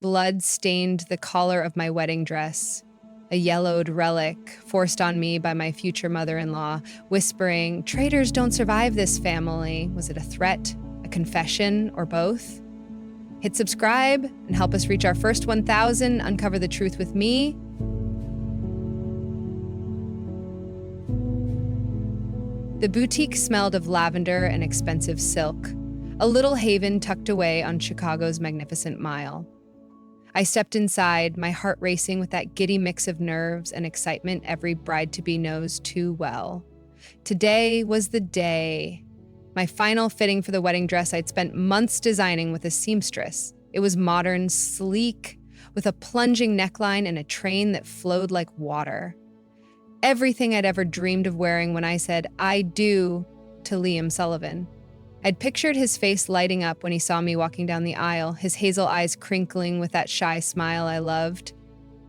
Blood stained the collar of my wedding dress, a yellowed relic forced on me by my future mother-in-law, whispering, "Traitors don't survive this family." Was it a threat, a confession, or both? Hit subscribe and help us reach our first 1,000. Uncover the truth with me. The boutique smelled of lavender and expensive silk, a little haven tucked away on Chicago's Magnificent Mile. I stepped inside, my heart racing with that giddy mix of nerves and excitement every bride-to-be knows too well. Today was the day. My final fitting for the wedding dress I'd spent months designing with a seamstress. It was modern, sleek, with a plunging neckline and a train that flowed like water. Everything I'd ever dreamed of wearing when I said, "I do," to Liam Sullivan. I'd pictured his face lighting up when he saw me walking down the aisle, his hazel eyes crinkling with that shy smile I loved.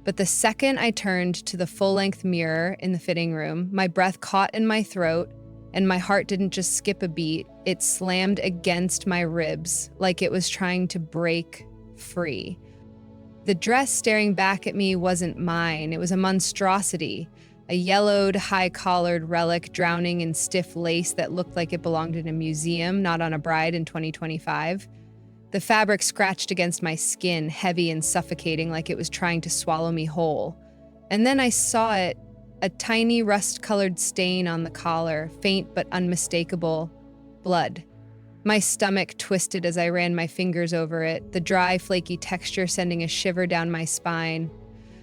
But the second I turned to the full-length mirror in the fitting room, my breath caught in my throat, and my heart didn't just skip a beat, it slammed against my ribs like it was trying to break free. The dress staring back at me wasn't mine. It was a monstrosity, a yellowed, high-collared relic drowning in stiff lace that looked like it belonged in a museum, not on a bride in 2025. The fabric scratched against my skin, heavy and suffocating, like it was trying to swallow me whole. And then I saw it, a tiny rust-colored stain on the collar, faint but unmistakable. Blood. My stomach twisted as I ran my fingers over it, the dry, flaky texture sending a shiver down my spine.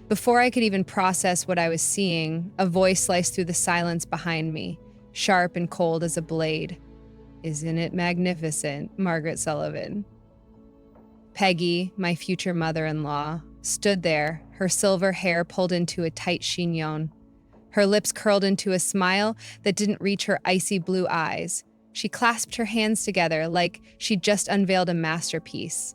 Before I could even process what I was seeing, a voice sliced through the silence behind me, sharp and cold as a blade. "Isn't it magnificent, Margaret Sullivan?" Peggy, my future mother-in-law, stood there, her silver hair pulled into a tight chignon. Her lips curled into a smile that didn't reach her icy blue eyes. She clasped her hands together like she'd just unveiled a masterpiece.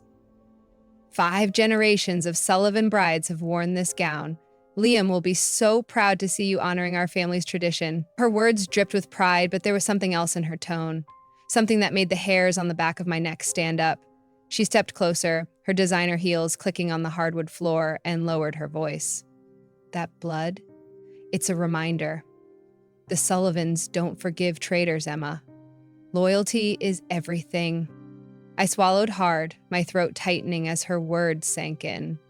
5 generations of Sullivan brides have worn this gown. Liam will be so proud to see you honoring our family's tradition. Her words dripped with pride, but there was something else in her tone. Something that made the hairs on the back of my neck stand up. She stepped closer, her designer heels clicking on the hardwood floor, and lowered her voice. "That blood? It's a reminder. The Sullivans don't forgive traitors, Emma. Loyalty is everything." I swallowed hard, my throat tightening as her words sank in.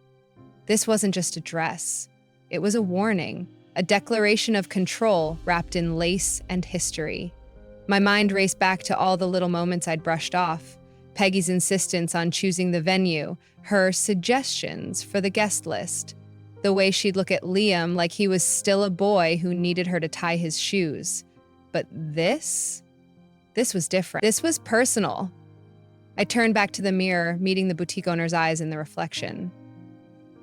This wasn't just a dress. It was a warning, a declaration of control wrapped in lace and history. My mind raced back to all the little moments I'd brushed off. Peggy's insistence on choosing the venue, her suggestions for the guest list, the way she'd look at Liam like he was still a boy who needed her to tie his shoes. But this was different. This was personal. I turned back to the mirror, meeting the boutique owner's eyes in the reflection.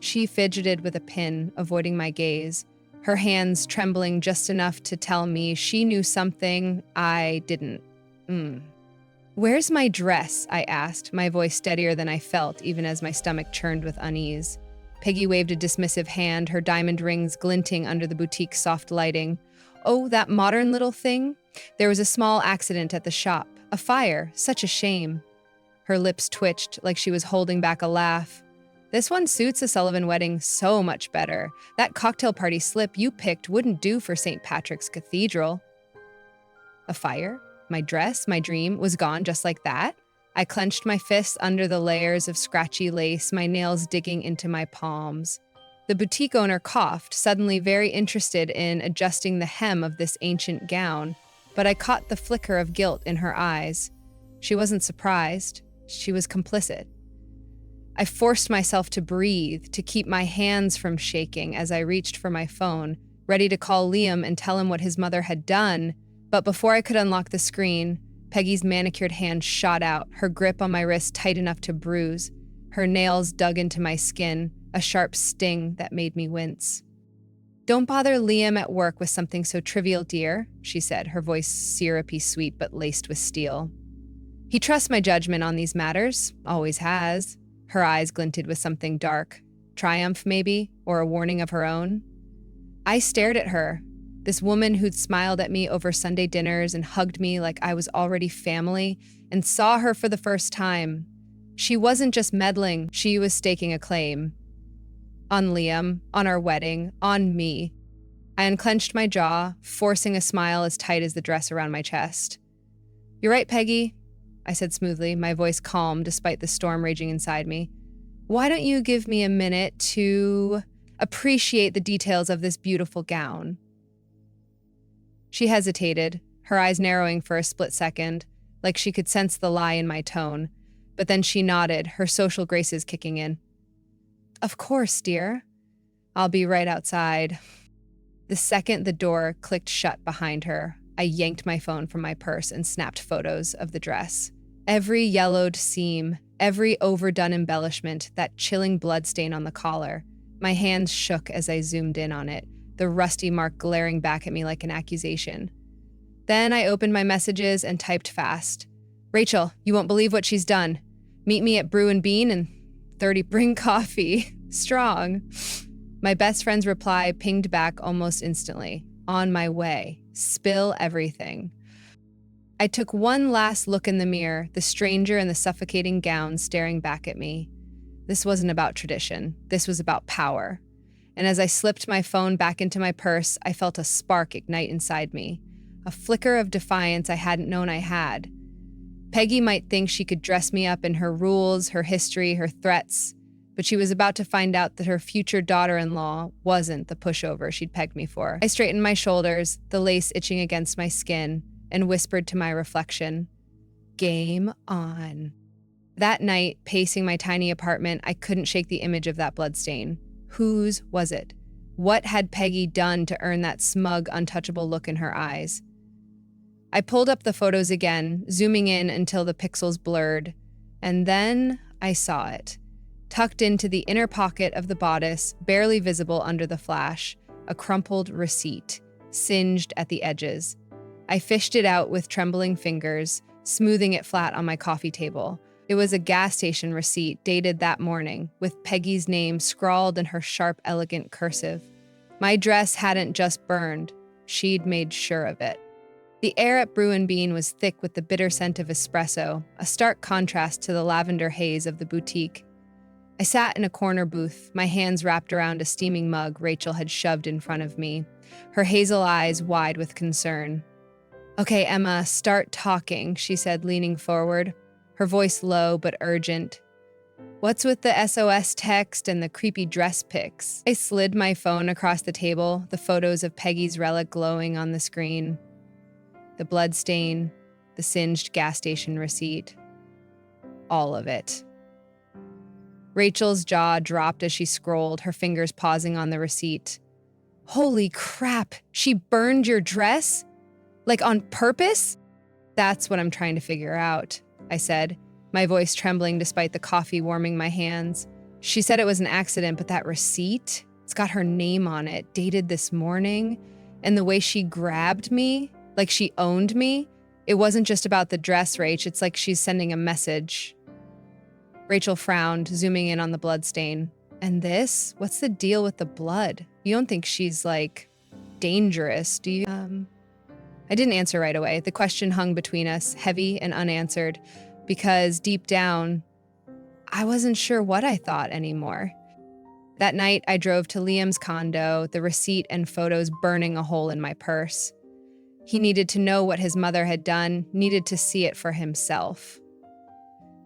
She fidgeted with a pin, avoiding my gaze, her hands trembling just enough to tell me she knew something I didn't. "Where's my dress?" I asked, my voice steadier than I felt, even as my stomach churned with unease. Peggy waved a dismissive hand, her diamond rings glinting under the boutique's soft lighting. "Oh, that modern little thing? There was a small accident at the shop. A fire. Such a shame." Her lips twitched like she was holding back a laugh. "This one suits a Sullivan wedding so much better. That cocktail party slip you picked wouldn't do for St. Patrick's Cathedral." A fire? My dress, my dream, was gone just like that? I clenched my fists under the layers of scratchy lace, my nails digging into my palms. The boutique owner coughed, suddenly very interested in adjusting the hem of this ancient gown, but I caught the flicker of guilt in her eyes. She wasn't surprised. She was complicit. I forced myself to breathe, to keep my hands from shaking as I reached for my phone, ready to call Liam and tell him what his mother had done. But before I could unlock the screen, Peggy's manicured hand shot out, her grip on my wrist tight enough to bruise. Her nails dug into my skin, a sharp sting that made me wince. "Don't bother Liam at work with something so trivial, dear," she said, her voice syrupy sweet but laced with steel. "He trusts my judgment on these matters, always has." Her eyes glinted with something dark. Triumph, maybe, or a warning of her own. I stared at her, this woman who'd smiled at me over Sunday dinners and hugged me like I was already family, and saw her for the first time. She wasn't just meddling, she was staking a claim. On Liam, on our wedding, on me. I unclenched my jaw, forcing a smile as tight as the dress around my chest. "You're right, Peggy," I said smoothly, my voice calm despite the storm raging inside me. "Why don't you give me a minute to appreciate the details of this beautiful gown?" She hesitated, her eyes narrowing for a split second, like she could sense the lie in my tone, but then she nodded, her social graces kicking in. "Of course, dear. I'll be right outside." The second the door clicked shut behind her, I yanked my phone from my purse and snapped photos of the dress. Every yellowed seam, every overdone embellishment, that chilling bloodstain on the collar. My hands shook as I zoomed in on it, the rusty mark glaring back at me like an accusation. Then I opened my messages and typed fast. "Rachel, you won't believe what she's done. Meet me at Brew and Bean and 30 bring coffee. Strong." My best friend's reply pinged back almost instantly. "On my way. Spill everything." I took one last look in the mirror, the stranger in the suffocating gown staring back at me. This wasn't about tradition. This was about power. And as I slipped my phone back into my purse, I felt a spark ignite inside me, a flicker of defiance I hadn't known I had. Peggy might think she could dress me up in her rules, her history, her threats, but she was about to find out that her future daughter-in-law wasn't the pushover she'd pegged me for. I straightened my shoulders, the lace itching against my skin, and whispered to my reflection, "Game on." That night, pacing my tiny apartment, I couldn't shake the image of that bloodstain. Whose was it? What had Peggy done to earn that smug, untouchable look in her eyes? I pulled up the photos again, zooming in until the pixels blurred, and then I saw it. Tucked into the inner pocket of the bodice, barely visible under the flash, a crumpled receipt, singed at the edges. I fished it out with trembling fingers, smoothing it flat on my coffee table. It was a gas station receipt dated that morning, with Peggy's name scrawled in her sharp, elegant cursive. My dress hadn't just burned, she'd made sure of it. The air at Brew and Bean was thick with the bitter scent of espresso, a stark contrast to the lavender haze of the boutique. I sat in a corner booth, my hands wrapped around a steaming mug Rachel had shoved in front of me, her hazel eyes wide with concern. "Okay, Emma, start talking," she said, leaning forward, her voice low but urgent. "What's with the SOS text and the creepy dress pics?" I slid my phone across the table, the photos of Peggy's relic glowing on the screen. The blood stain, the singed gas station receipt. All of it. Rachel's jaw dropped as she scrolled, her fingers pausing on the receipt. "Holy crap, she burned your dress? Like on purpose?" "That's what I'm trying to figure out," I said, my voice trembling despite the coffee warming my hands. "She said it was an accident, but that receipt, it's got her name on it, dated this morning, and the way she grabbed me, like she owned me, it wasn't just about the dress, Rach, it's like she's sending a message." Rachel frowned, zooming in on the blood stain. "And this? What's the deal with the blood? You don't think she's, dangerous, do you?" I didn't answer right away. The question hung between us, heavy and unanswered, because deep down, I wasn't sure what I thought anymore. That night, I drove to Liam's condo, the receipt and photos burning a hole in my purse. He needed to know what his mother had done, needed to see it for himself.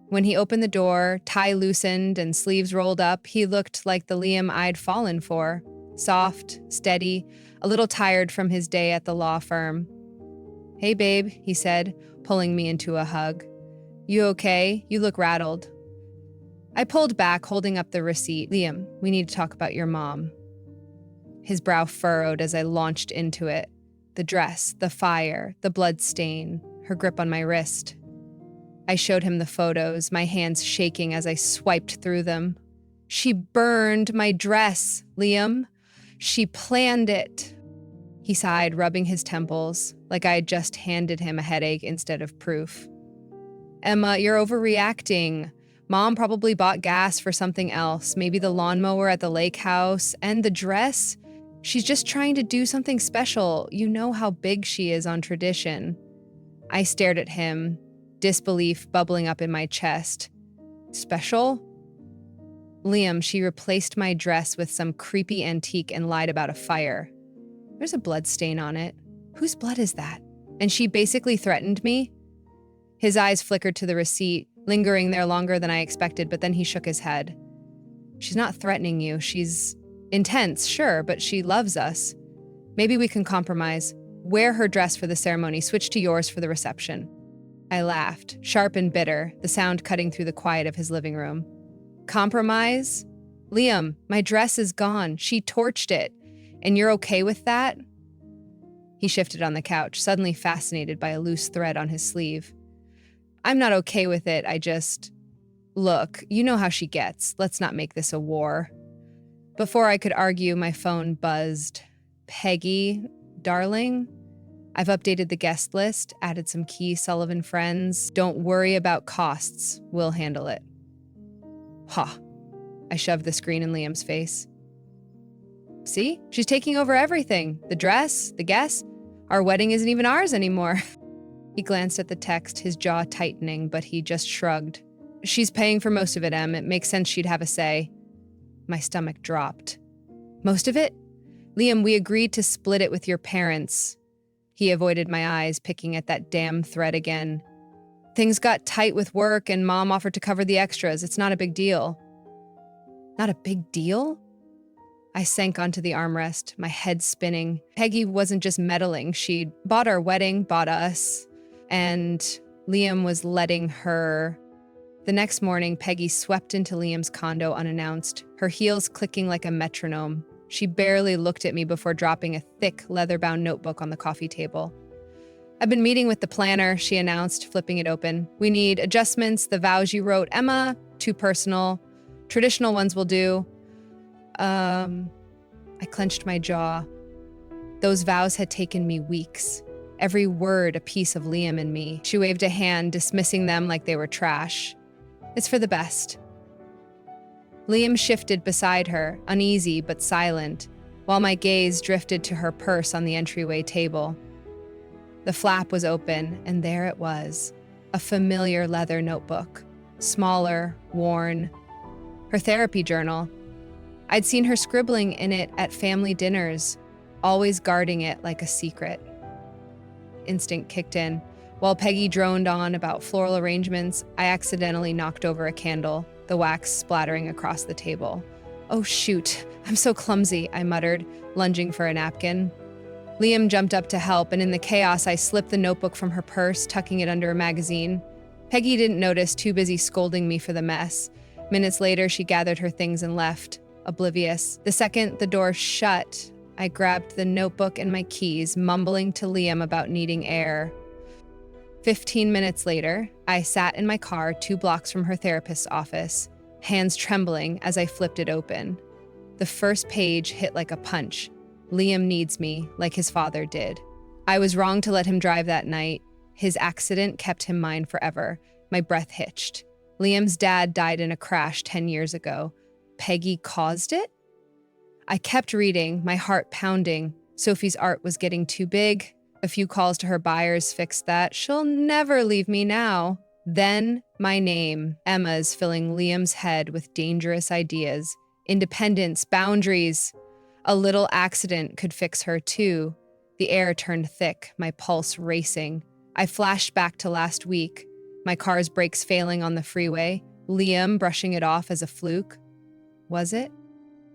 When he opened the door, tie loosened and sleeves rolled up, he looked like the Liam I'd fallen for. Soft, steady, a little tired from his day at the law firm. "Hey, babe," he said, pulling me into a hug. "You okay? You look rattled." I pulled back, holding up the receipt. "Liam, we need to talk about your mom." His brow furrowed as I launched into it. The dress, the fire, the blood stain, her grip on my wrist. I showed him the photos, my hands shaking as I swiped through them. "She burned my dress, Liam. She planned it." He sighed, rubbing his temples, like I had just handed him a headache instead of proof. "Emma, you're overreacting. Mom probably bought gas for something else, maybe the lawnmower at the lake house, and the dress. She's just trying to do something special. You know how big she is on tradition." I stared at him, disbelief bubbling up in my chest. Special? Liam, she replaced my dress with some creepy antique and lied about a fire. There's a blood stain on it. Whose blood is that? And she basically threatened me? His eyes flickered to the receipt, lingering there longer than I expected, but then he shook his head. She's not threatening you. She's intense, sure, but she loves us. Maybe we can compromise. Wear her dress for the ceremony, switch to yours for the reception. I laughed, sharp and bitter, the sound cutting through the quiet of his living room. Compromise? Liam, my dress is gone. She torched it. And you're okay with that? He shifted on the couch, suddenly fascinated by a loose thread on his sleeve. I'm not okay with it, Look, you know how she gets. Let's not make this a war. Before I could argue, my phone buzzed. Peggy, darling? I've updated the guest list, added some key Sullivan friends. Don't worry about costs. We'll handle it. Ha. I shoved the screen in Liam's face. See? She's taking over everything. The dress, the guests. Our wedding isn't even ours anymore. He glanced at the text, his jaw tightening, but he just shrugged. She's paying for most of it, Em. It makes sense she'd have a say. My stomach dropped. Most of it? Liam, we agreed to split it with your parents. He avoided my eyes, picking at that damn thread again. Things got tight with work and Mom offered to cover the extras. It's not a big deal. Not a big deal? I sank onto the armrest, my head spinning. Peggy wasn't just meddling. She'd bought our wedding, bought us, and Liam was letting her. The next morning, Peggy swept into Liam's condo unannounced, her heels clicking like a metronome. She barely looked at me before dropping a thick, leather-bound notebook on the coffee table. I've been meeting with the planner, she announced, flipping it open. We need adjustments, the vows you wrote, Emma, too personal. Traditional ones will do. I clenched my jaw. Those vows had taken me weeks. Every word a piece of Liam in me. She waved a hand, dismissing them like they were trash. It's for the best. Liam shifted beside her, uneasy but silent, while my gaze drifted to her purse on the entryway table. The flap was open, and there it was, a familiar leather notebook, smaller, worn. Her therapy journal. I'd seen her scribbling in it at family dinners, always guarding it like a secret. Instinct kicked in. While Peggy droned on about floral arrangements, I accidentally knocked over a candle, the wax splattering across the table. Oh shoot, I'm so clumsy, I muttered, lunging for a napkin. Liam jumped up to help, and in the chaos, I slipped the notebook from her purse, tucking it under a magazine. Peggy didn't notice, too busy scolding me for the mess. Minutes later, she gathered her things and left, oblivious. The second the door shut, I grabbed the notebook and my keys, mumbling to Liam about needing air. 15 minutes later, I sat in my car 2 blocks from her therapist's office, hands trembling as I flipped it open. The first page hit like a punch. Liam needs me, like his father did. I was wrong to let him drive that night. His accident kept him mine forever. My breath hitched. Liam's dad died in a crash 10 years ago. Peggy caused it? I kept reading, my heart pounding. Sophie's art was getting too big. A few calls to her buyers fixed that. She'll never leave me now. Then my name, Emma's, filling Liam's head with dangerous ideas. Independence, boundaries. A little accident could fix her too. The air turned thick, my pulse racing. I flashed back to last week. My car's brakes failing on the freeway. Liam brushing it off as a fluke. Was it?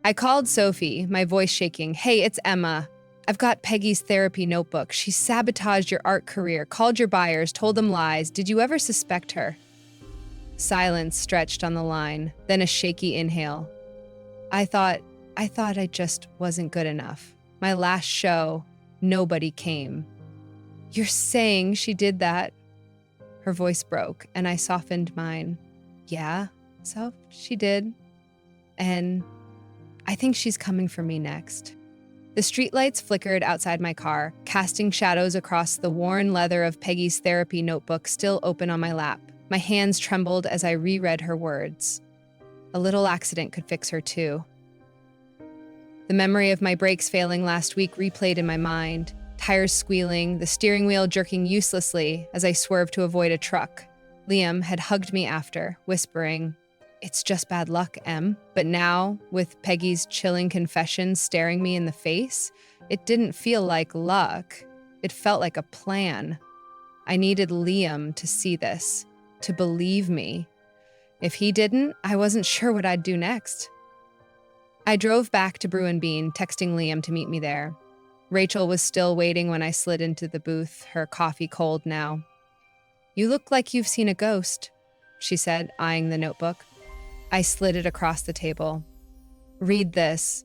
I called Sophie, my voice shaking. Hey, it's Emma. I've got Peggy's therapy notebook. She sabotaged your art career, called your buyers, told them lies. Did you ever suspect her? Silence stretched on the line, then a shaky inhale. I thought I just wasn't good enough. My last show, nobody came. You're saying she did that? Her voice broke, and I softened mine. Yeah, so she did. And I think she's coming for me next. The streetlights flickered outside my car, casting shadows across the worn leather of Peggy's therapy notebook still open on my lap. My hands trembled as I reread her words. A little accident could fix her too. The memory of my brakes failing last week replayed in my mind, tires squealing, the steering wheel jerking uselessly as I swerved to avoid a truck. Liam had hugged me after, whispering, It's just bad luck, Em. But now, with Peggy's chilling confession staring me in the face, it didn't feel like luck. It felt like a plan. I needed Liam to see this, to believe me. If he didn't, I wasn't sure what I'd do next. I drove back to Brew and Bean, texting Liam to meet me there. Rachel was still waiting when I slid into the booth, her coffee cold now. "You look like you've seen a ghost," she said, eyeing the notebook. I slid it across the table. "Read this."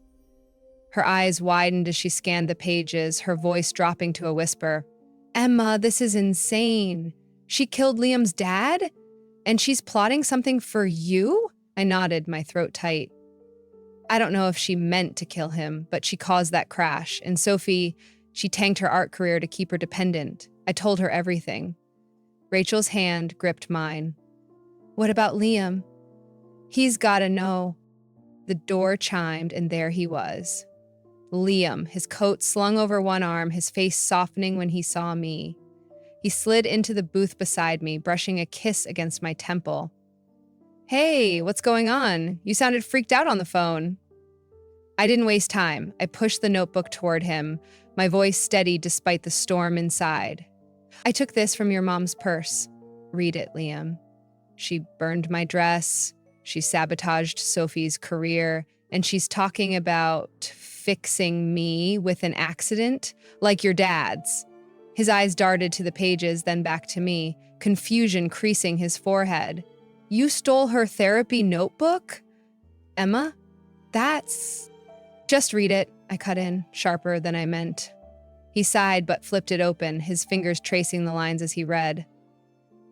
Her eyes widened as she scanned the pages, her voice dropping to a whisper. "Emma, this is insane. She killed Liam's dad? And she's plotting something for you?" I nodded, my throat tight. I don't know if she meant to kill him, but she caused that crash. And Sophie, she tanked her art career to keep her dependent. I told her everything. Rachel's hand gripped mine. "What about Liam? He's gotta know." The door chimed, and there he was. Liam, his coat slung over one arm, his face softening when he saw me. He slid into the booth beside me, brushing a kiss against my temple. "Hey, what's going on? You sounded freaked out on the phone." I didn't waste time. I pushed the notebook toward him, my voice steady despite the storm inside. "I took this from your mom's purse. Read it, Liam. She burned my dress. She sabotaged Sophie's career. And she's talking about fixing me with an accident, like your dad's." His eyes darted to the pages, then back to me, confusion creasing his forehead. "You stole her therapy notebook? Emma? That's..." "Just read it," I cut in, sharper than I meant. He sighed but flipped it open, his fingers tracing the lines as he read.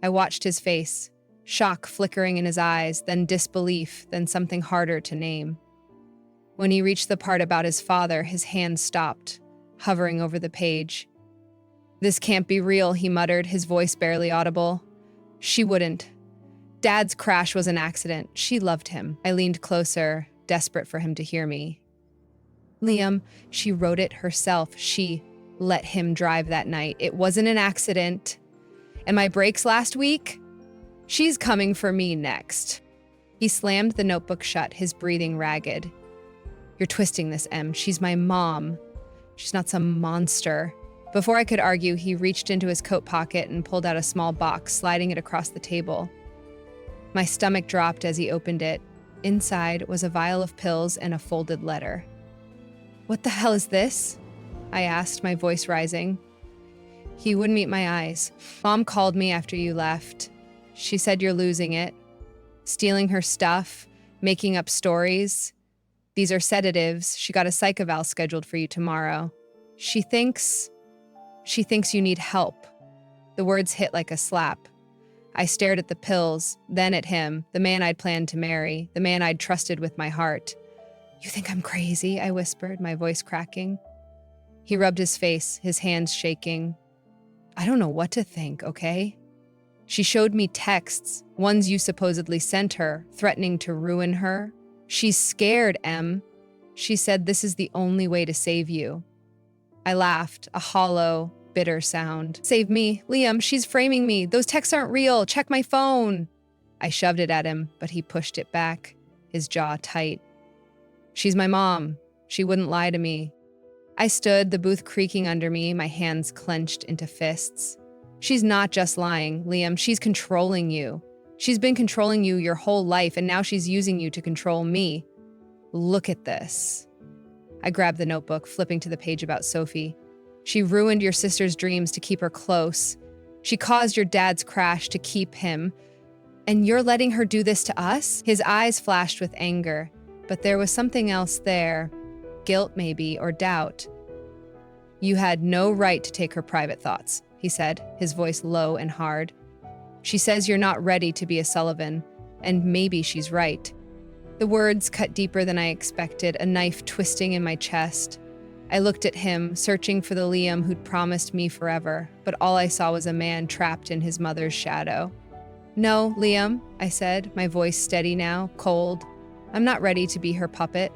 I watched his face, shock flickering in his eyes, then disbelief, then something harder to name. When he reached the part about his father, his hand stopped, hovering over the page. "This can't be real," he muttered, his voice barely audible. "She wouldn't. Dad's crash was an accident. She loved him." I leaned closer, desperate for him to hear me. "Liam, she wrote it herself. She let him drive that night. It wasn't an accident. And my breaks last week? She's coming for me next." He slammed the notebook shut, his breathing ragged. "You're twisting this, Em. She's my mom. She's not some monster." Before I could argue, he reached into his coat pocket and pulled out a small box, sliding it across the table. My stomach dropped as he opened it. Inside was a vial of pills and a folded letter. "What the hell is this?" I asked, my voice rising. He wouldn't meet my eyes. "Mom called me after you left. She said you're losing it, stealing her stuff, making up stories. These are sedatives. She got a psych eval scheduled for you tomorrow. She thinks you need help." The words hit like a slap. I stared at the pills, then at him, the man I'd planned to marry, the man I'd trusted with my heart. "You think I'm crazy?" I whispered, my voice cracking. He rubbed his face, his hands shaking. "I don't know what to think, okay? She showed me texts, ones you supposedly sent her, threatening to ruin her. She's scared, Em. She said this is the only way to save you." I laughed, a hollow, bitter sound. "Save me. Liam, she's framing me. Those texts aren't real. Check my phone." I shoved it at him, but he pushed it back, his jaw tight. "She's my mom. She wouldn't lie to me." I stood, the booth creaking under me, my hands clenched into fists. "She's not just lying, Liam. She's controlling you. She's been controlling you your whole life, and now she's using you to control me. Look at this." I grabbed the notebook, flipping to the page about Sophie. "She ruined your sister's dreams to keep her close. She caused your dad's crash to keep him. And you're letting her do this to us?" His eyes flashed with anger, but there was something else there. Guilt, maybe, or doubt. "You had no right to take her private thoughts," he said, his voice low and hard. "She says you're not ready to be a Sullivan, and maybe she's right." The words cut deeper than I expected, a knife twisting in my chest. I looked at him, searching for the Liam who'd promised me forever, but all I saw was a man trapped in his mother's shadow. "No, Liam," I said, my voice steady now, cold. "I'm not ready to be her puppet."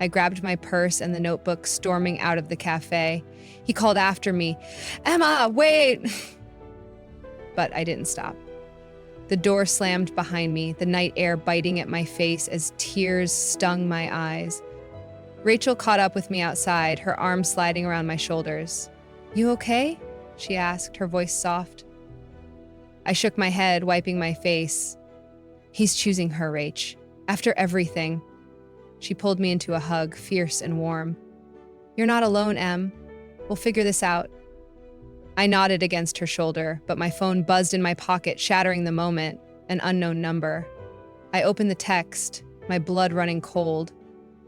I grabbed my purse and the notebook, storming out of the cafe. He called after me, "Emma, wait!" But I didn't stop. The door slammed behind me, the night air biting at my face as tears stung my eyes. Rachel caught up with me outside, her arm sliding around my shoulders. "You okay?" she asked, her voice soft. I shook my head, wiping my face. "He's choosing her, Rach. After everything." She pulled me into a hug, fierce and warm. "You're not alone, Em. We'll figure this out." I nodded against her shoulder, but my phone buzzed in my pocket, shattering the moment. An unknown number. I opened the text, my blood running cold.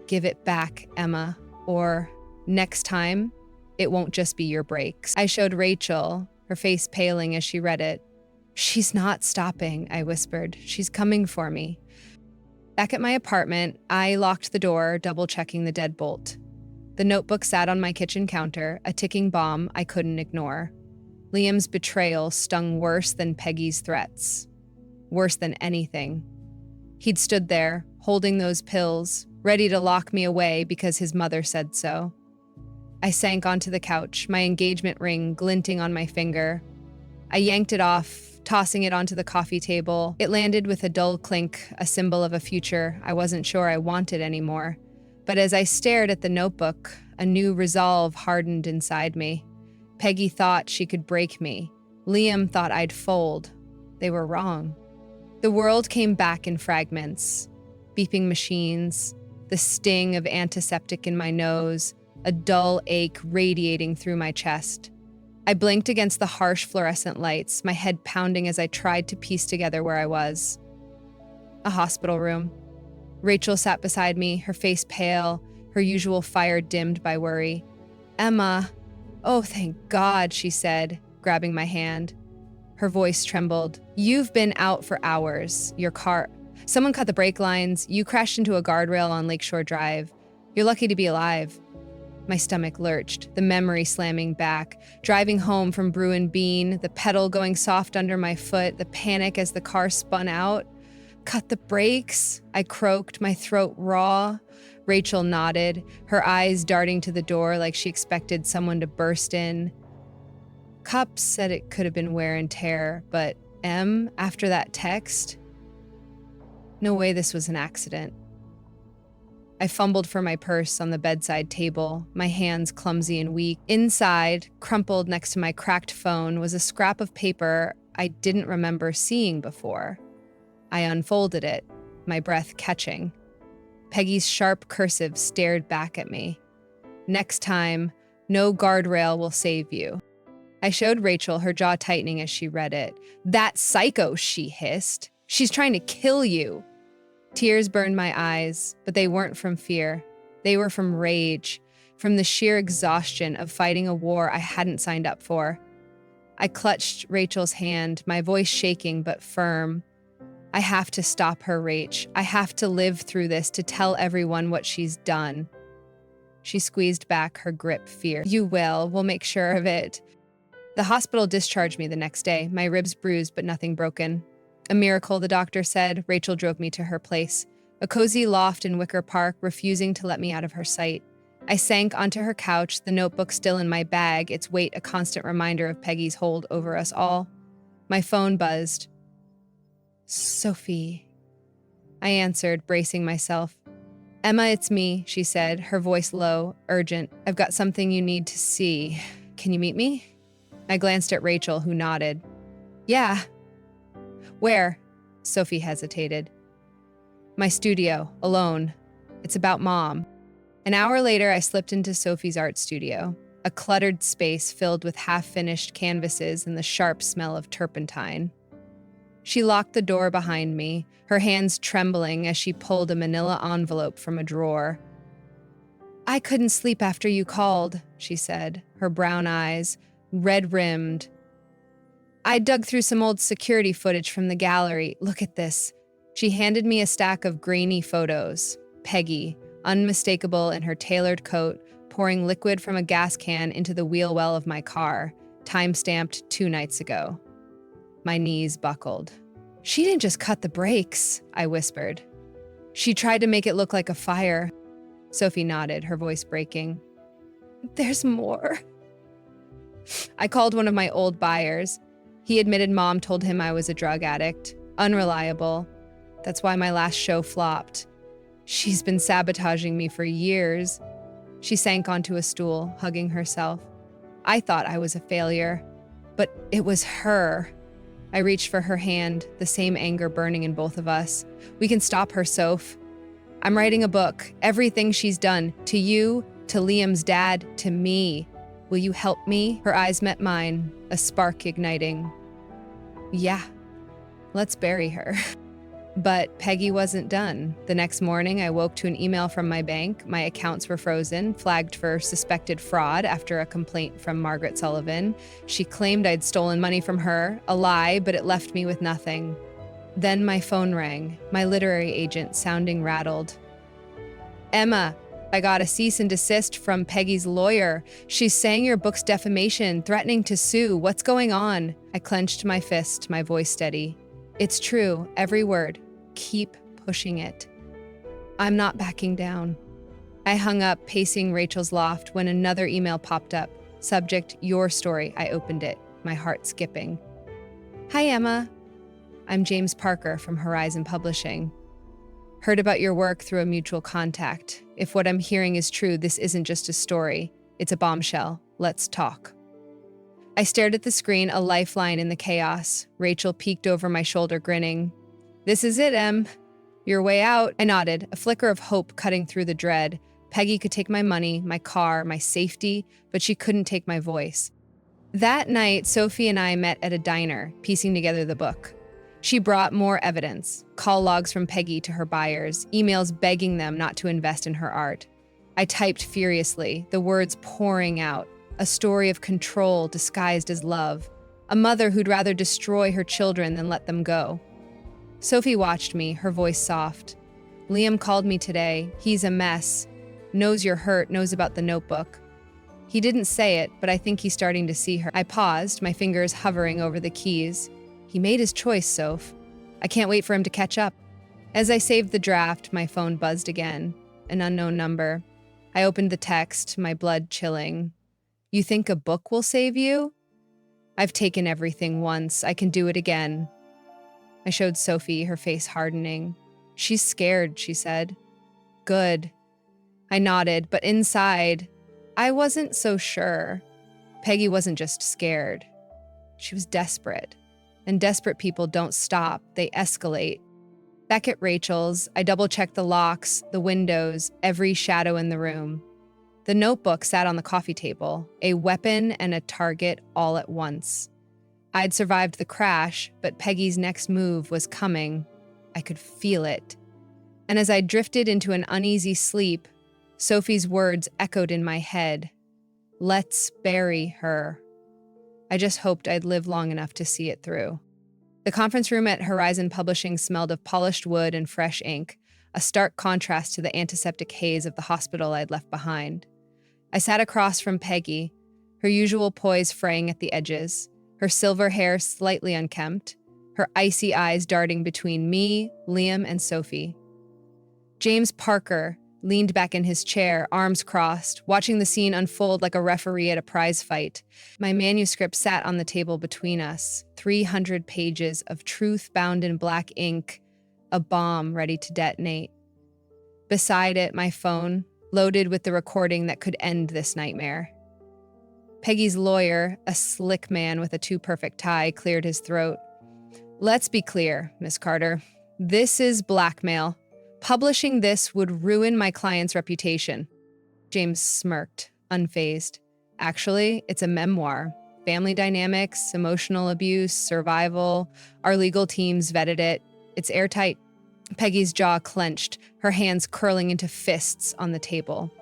"Give it back, Emma," or "Next time, it won't just be your breaks." I showed Rachel, her face paling as she read it. "She's not stopping," I whispered. "She's coming for me." Back at my apartment, I locked the door, double-checking the deadbolt. The notebook sat on my kitchen counter, a ticking bomb I couldn't ignore. Liam's betrayal stung worse than Peggy's threats. Worse than anything. He'd stood there, holding those pills, ready to lock me away because his mother said so. I sank onto the couch, my engagement ring glinting on my finger. I yanked it off, tossing it onto the coffee table. It landed with a dull clink, a symbol of a future I wasn't sure I wanted anymore. But as I stared at the notebook, a new resolve hardened inside me. Peggy thought she could break me. Liam thought I'd fold. They were wrong. The world came back in fragments. Beeping machines, the sting of antiseptic in my nose, a dull ache radiating through my chest. I blinked against the harsh fluorescent lights, my head pounding as I tried to piece together where I was. A hospital room. Rachel sat beside me, her face pale, her usual fire dimmed by worry. "Emma." "Oh, thank God," she said, grabbing my hand. Her voice trembled. "You've been out for hours. Your car... Someone cut the brake lines. You crashed into a guardrail on Lakeshore Drive. You're lucky to be alive." My stomach lurched, the memory slamming back. Driving home from Brew and Bean, the pedal going soft under my foot, the panic as the car spun out. "Cut the brakes?" I croaked, my throat raw. Rachel nodded, her eyes darting to the door like she expected someone to burst in. Cops said it could have been wear and tear, but Em, after that text? No way this was an accident. I fumbled for my purse on the bedside table, my hands clumsy and weak. Inside, crumpled next to my cracked phone, was a scrap of paper I didn't remember seeing before. I unfolded it, my breath catching. Peggy's sharp cursive stared back at me. "Next time, no guardrail will save you." I showed Rachel, her jaw tightening as she read it. "That psycho," she hissed. "She's trying to kill you." Tears burned my eyes, but they weren't from fear. They were from rage, from the sheer exhaustion of fighting a war I hadn't signed up for. I clutched Rachel's hand, my voice shaking but firm. "I have to stop her, Rach. I have to live through this to tell everyone what she's done." She squeezed back, her grip fierce. "You will. We'll make sure of it." The hospital discharged me the next day, my ribs bruised but nothing broken. A miracle, the doctor said. Rachel drove me to her place, a cozy loft in Wicker Park, refusing to let me out of her sight. I sank onto her couch, the notebook still in my bag, its weight a constant reminder of Peggy's hold over us all. My phone buzzed. "Sophie," I answered, bracing myself. "Emma, it's me," she said, her voice low, urgent. "I've got something you need to see. Can you meet me?" I glanced at Rachel, who nodded. "Yeah." "Where?" Sophie hesitated. "My studio, alone. It's about Mom." An hour later, I slipped into Sophie's art studio, a cluttered space filled with half-finished canvases and the sharp smell of turpentine. She locked the door behind me, her hands trembling as she pulled a manila envelope from a drawer. "I couldn't sleep after you called," she said, her brown eyes, red-rimmed. "I dug through some old security footage from the gallery. Look at this." She handed me a stack of grainy photos. Peggy, unmistakable in her tailored coat, pouring liquid from a gas can into the wheel well of my car, time-stamped 2 nights ago. My knees buckled. "She didn't just cut the brakes," I whispered. "She tried to make it look like a fire." Sophie nodded, her voice breaking. "There's more." I called one of my old buyers. He admitted Mom told him I was a drug addict. unreliable. That's why my last show flopped. She's been sabotaging me for years. She sank onto a stool, hugging herself. I thought I was a failure, but it was her. I reached for her hand, the same anger burning in both of us. We can stop her, Soph. I'm writing a book. Everything she's done, to you, to Liam's dad, to me. Will you help me? Her eyes met mine, a spark igniting. Yeah, let's bury her. But Peggy wasn't done. The next morning, I woke to an email from my bank. My accounts were frozen, flagged for suspected fraud after a complaint from Margaret Sullivan. She claimed I'd stolen money from her, a lie, but it left me with nothing. Then my phone rang, my literary agent sounding rattled. Emma, I got a cease and desist from Peggy's lawyer. She's saying your book's defamation, threatening to sue. What's going on? I clenched my fist, my voice steady. It's true, every word. Keep pushing it. I'm not backing down. I hung up, pacing Rachel's loft, when another email popped up. Subject, your story. I opened it, my heart skipping. Hi, Emma. I'm James Parker from Horizon Publishing. Heard about your work through a mutual contact. If what I'm hearing is true, this isn't just a story. It's a bombshell. Let's talk. I stared at the screen, a lifeline in the chaos. Rachel peeked over my shoulder, grinning. This is it, Em. Your way out. I nodded, a flicker of hope cutting through the dread. Peggy could take my money, my car, my safety, but she couldn't take my voice. That night, Sophie and I met at a diner, piecing together the book. She brought more evidence, call logs from Peggy to her buyers, emails begging them not to invest in her art. I typed furiously, the words pouring out. A story of control disguised as love. A mother who'd rather destroy her children than let them go. Sophie watched me, her voice soft. Liam called me today. He's a mess. Knows you're hurt, knows about the notebook. He didn't say it, but I think he's starting to see her. I paused, my fingers hovering over the keys. He made his choice, Soph. I can't wait for him to catch up. As I saved the draft, my phone buzzed again. An unknown number. I opened the text, my blood chilling. You think a book will save you? I've taken everything once. I can do it again. I showed Sophie, her face hardening. She's scared, she said. Good. I nodded, but inside, I wasn't so sure. Peggy wasn't just scared. She was desperate. And desperate people don't stop, they escalate. Back at Rachel's, I double-checked the locks, the windows, every shadow in the room. The notebook sat on the coffee table, a weapon and a target all at once. I'd survived the crash, but Peggy's next move was coming. I could feel it. And as I drifted into an uneasy sleep, Sophie's words echoed in my head. Let's bury her. I just hoped I'd live long enough to see it through. The conference room at Horizon Publishing smelled of polished wood and fresh ink, a stark contrast to the antiseptic haze of the hospital I'd left behind. I sat across from Peggy, her usual poise fraying at the edges, her silver hair slightly unkempt, her icy eyes darting between me, Liam, and Sophie. James Parker leaned back in his chair, arms crossed, watching the scene unfold like a referee at a prize fight. My manuscript sat on the table between us, 300 pages of truth bound in black ink, a bomb ready to detonate. Beside it, my phone, loaded with the recording that could end this nightmare. Peggy's lawyer, a slick man with a too-perfect tie, cleared his throat. Let's be clear, Miss Carter. This is blackmail. Publishing this would ruin my client's reputation. James smirked, unfazed. Actually, it's a memoir. Family dynamics, emotional abuse, survival. Our legal teams vetted it. It's airtight. Peggy's jaw clenched, her hands curling into fists on the table.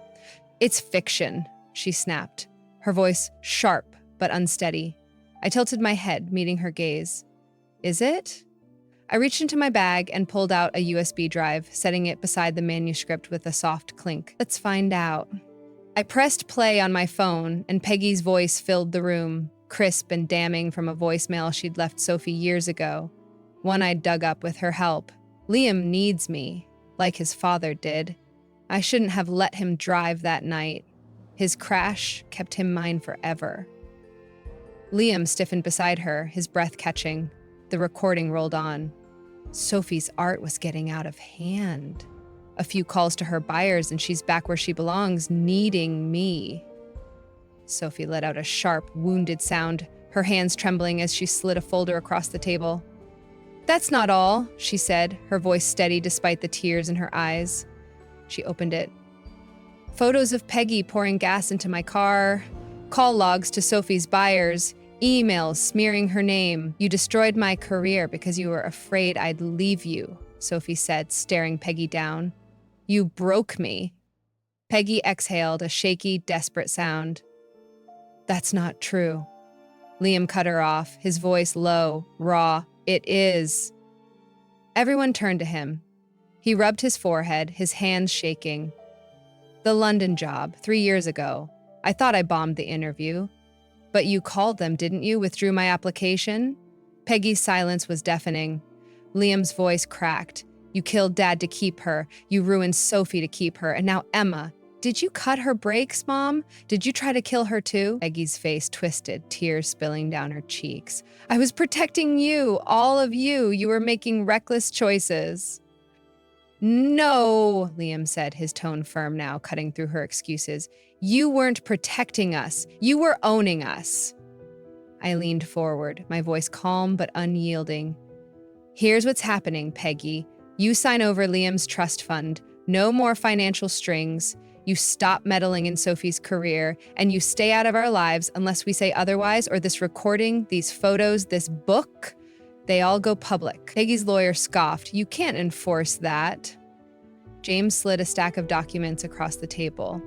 It's fiction, she snapped, her voice sharp but unsteady. I tilted my head, meeting her gaze. Is it? I reached into my bag and pulled out a USB drive, setting it beside the manuscript with a soft clink. Let's find out. I pressed play on my phone, and Peggy's voice filled the room, crisp and damning from a voicemail she'd left Sophie years ago, one I'd dug up with her help. Liam needs me, like his father did. I shouldn't have let him drive that night. His crash kept him mine forever. Liam stiffened beside her, his breath catching. The recording rolled on. Sophie's art was getting out of hand. A few calls to her buyers and she's back where she belongs, needing me. Sophie let out a sharp, wounded sound, her hands trembling as she slid a folder across the table. "That's not all," she said, her voice steady despite the tears in her eyes. She opened it. "Photos of Peggy pouring gas into my car, call logs to Sophie's buyers, emails smearing her name. You destroyed my career because you were afraid I'd leave you," Sophie said, staring Peggy down. "You broke me." Peggy exhaled a shaky, desperate sound. "That's not true." Liam cut her off, his voice low, raw. "It is." Everyone turned to him. He rubbed his forehead, his hands shaking. "The London job, 3 years ago. I thought I bombed the interview. But you called them, didn't you? Withdrew my application?" Peggy's silence was deafening. Liam's voice cracked. "You killed Dad to keep her. You ruined Sophie to keep her. And now Emma. Did you cut her brakes, Mom? Did you try to kill her too?" Peggy's face twisted, tears spilling down her cheeks. "I was protecting you, all of you. You were making reckless choices." "No," Liam said, his tone firm now, cutting through her excuses. "You weren't protecting us. You were owning us." I leaned forward, my voice calm but unyielding. "Here's what's happening, Peggy. You sign over Liam's trust fund. No more financial strings. You stop meddling in Sophie's career, and you stay out of our lives unless we say otherwise, or this recording, these photos, this book, they all go public." Peggy's lawyer scoffed. "You can't enforce that." James slid a stack of documents across the table.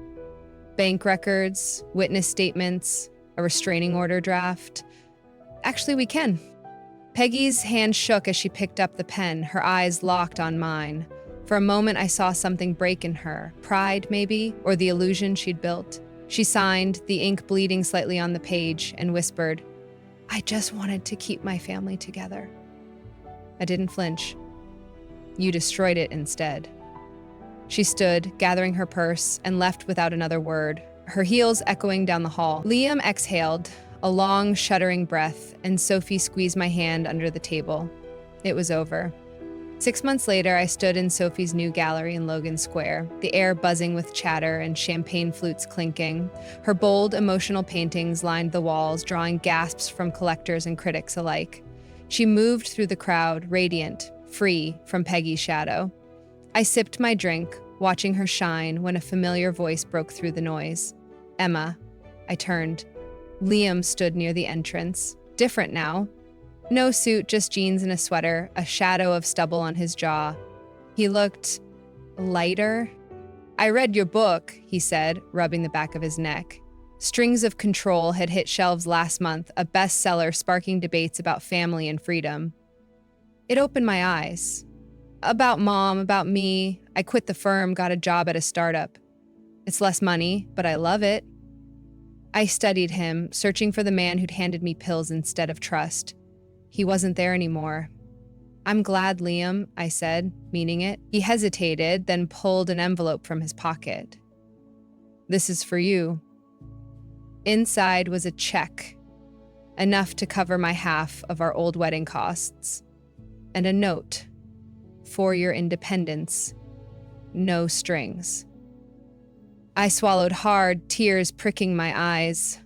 Bank records, witness statements, a restraining order draft. "Actually, we can." Peggy's hand shook as she picked up the pen, her eyes locked on mine. For a moment, I saw something break in her. Pride, maybe, or the illusion she'd built. She signed, the ink bleeding slightly on the page, and whispered, "I just wanted to keep my family together." I didn't flinch. "You destroyed it instead." She stood, gathering her purse, and left without another word, her heels echoing down the hall. Liam exhaled, a long, shuddering breath, and Sophie squeezed my hand under the table. It was over. 6 months later, I stood in Sophie's new gallery in Logan Square, the air buzzing with chatter and champagne flutes clinking. Her bold, emotional paintings lined the walls, drawing gasps from collectors and critics alike. She moved through the crowd, radiant, free from Peggy's shadow. I sipped my drink, watching her shine, when a familiar voice broke through the noise. "Emma." I turned. Liam stood near the entrance. Different now. No suit, just jeans and a sweater, a shadow of stubble on his jaw. He looked lighter. "I read your book," he said, rubbing the back of his neck. Strings of Control had hit shelves last month, a bestseller sparking debates about family and freedom. It opened my eyes. About Mom, about me. I quit the firm, got a job at a startup. It's less money, but I love it. I studied him, searching for the man who'd handed me pills instead of trust. He wasn't there anymore. "I'm glad, Liam," I said, meaning it. He hesitated, then pulled an envelope from his pocket. "This is for you." Inside was a check, enough to cover my half of our old wedding costs, and a note. "For your independence. No strings." I swallowed hard, tears pricking my eyes.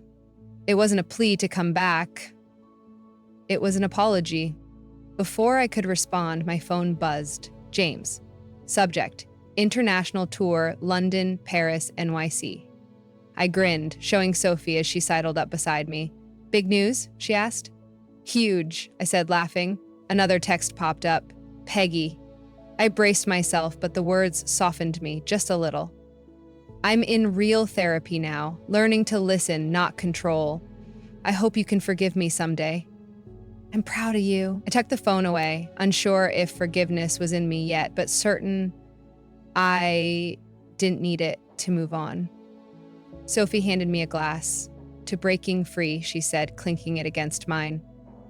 It wasn't a plea to come back. It was an apology. Before I could respond, my phone buzzed. James. Subject: International Tour, London, Paris, NYC. I grinned, showing Sophie as she sidled up beside me. "Big news?" she asked. "Huge," I said, laughing. Another text popped up. "Peggy." I braced myself, but the words softened me just a little. "I'm in real therapy now, learning to listen, not control. I hope you can forgive me someday." "I'm proud of you." I tucked the phone away, unsure if forgiveness was in me yet, but certain I didn't need it to move on. Sophie handed me a glass. "To breaking free," she said, clinking it against mine.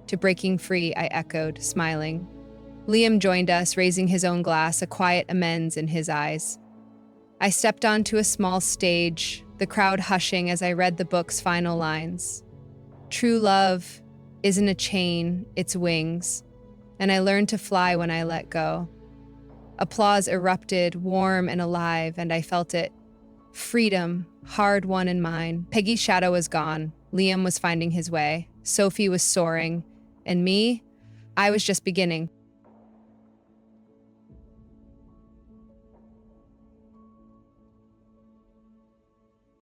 "To breaking free," I echoed, smiling. Liam joined us, raising his own glass, a quiet amends in his eyes. I stepped onto a small stage, the crowd hushing as I read the book's final lines. "True love isn't a chain, it's wings. and I learned to fly when I let go. Applause erupted, warm and alive, and I felt it. Freedom, hard-won in mine. Peggy's shadow was gone. Liam was finding his way. Sophie was soaring. And me? I was just beginning.